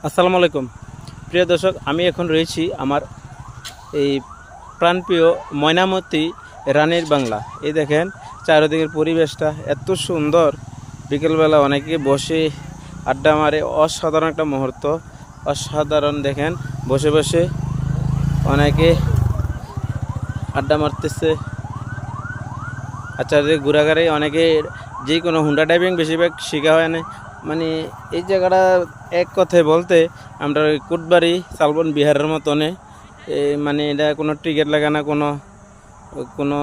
আসসালামু আলাইকুম প্রিয় দর্শক, আমি এখন রয়েছি আমার এই প্রাণপ্রিয় ময়নামতি রানীর বাংলা। এই দেখেন চারিদিকের পরিবেশটা এত সুন্দর। বিকেলবেলা অনেকে বসে আড্ডা মারে, অসাধারণ একটা মুহূর্ত, অসাধারণ। দেখেন বসে বসে অনেকে আড্ডা মারতেছে, আর চারিদিকে ঘোরাঘুরি। অনেকে যে কোনো হুন্ডা ড্রাইভিং বেশিরভাগ শেখা হয় না। মানে এই জায়গাটা এক কথায় বলতে আমরা ওই কুটবাড়ি শালবন বিহারের মতনে। মানে এটা কোনো টিকিট লাগে না, কোনো কোনো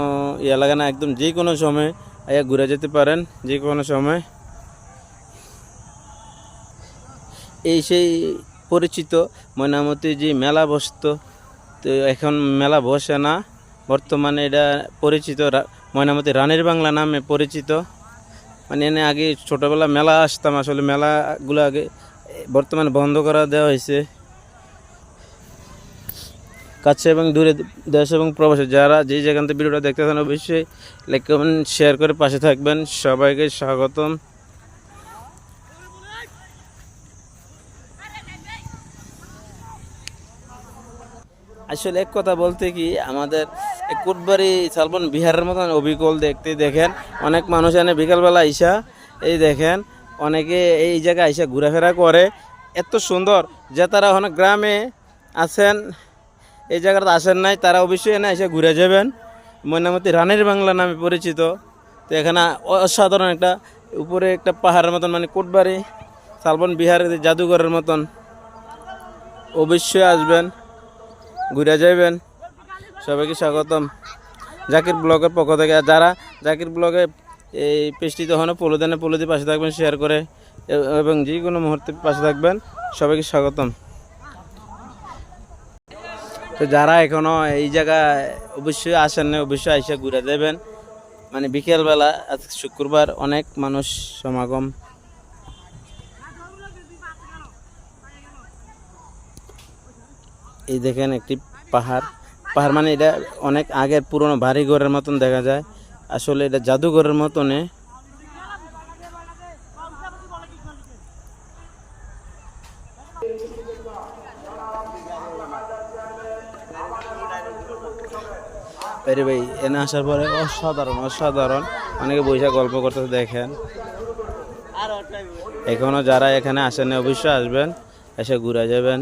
ইয়া লাগে না, একদম যে কোনো সময় ঘুরে যেতে পারেন, যে কোনো সময়। এই সেই পরিচিত ময়নামতি যে মেলা বসতো, তো এখন মেলা বসে না বর্তমানে। এটা পরিচিত ময়নামতি রানীর বাংলা নামে পরিচিত। মানে এনে আগে ছোটোবেলা মেলা আসতাম, আসলে মেলাগুলো আগে বর্তমানে বন্ধ করা দেওয়া হয়েছে। কাছে এবং দূরে, দেশ এবং প্রবাসে যারা যেই যেখান থেকে ভিডিওটা দেখতেছেন অবশ্যই লাইক কমেন্ট শেয়ার করে পাশে থাকবেন। সবাইকে স্বাগতম। আসলে এক কথা বলতে কি, আমাদের কুটবাড়ি শালবন বিহারের মতন অবিকল দেখতে। দেখেন অনেক মানুষ এনে বিকালবেলা আইসা, এই দেখেন অনেকে এই জায়গায় আইসা ঘোরাফেরা করে। এত সুন্দর যে তারা অনেক গ্রামে আছেন, এই জায়গাটা আসেন নাই, তারা অবশ্যই এনে এসে ঘুরে যাবেন। ময়নামতি রানীর বাংলা নামে পরিচিত। তো এখানে অসাধারণ একটা উপরে একটা পাহাড়ের মতন, মানে কুটবাড়ি শালবন বিহারের জাদুঘরের মতন। অবশ্যই আসবেন, ঘুরে যাবেন। সবাইকে স্বাগতম জাকির ব্লগের পক্ষ থেকে। যারা জাকির ব্লগে এই পেজটি তখন পলুদের পাশে থাকবেন, শেয়ার করে এবং যে কোনো মুহূর্তে পাশে থাকবেন। সবাইকে স্বাগতম। তো যারা এখনও এই জায়গায় অবশ্যই আসেন না, অবশ্যই এসে ঘুরে দেবেন। মানে বিকেলবেলা আজ শুক্রবার অনেক মানুষ সমাগম। এই দেখেন একটি পাহাড়, মানে এটা অনেক আগের পুরনো বাড়ি ঘরের মতন দেখা যায়। আসলে এটা জাদুঘরের মতনে। আরে ভাই, এনে আসার পরে অসাধারণ অনেকে বৈশা গল্প করতে দেখেন। এখনো যারা এখানে আসেন অবশ্যই আসবেন, এসে ঘুরে যাবেন।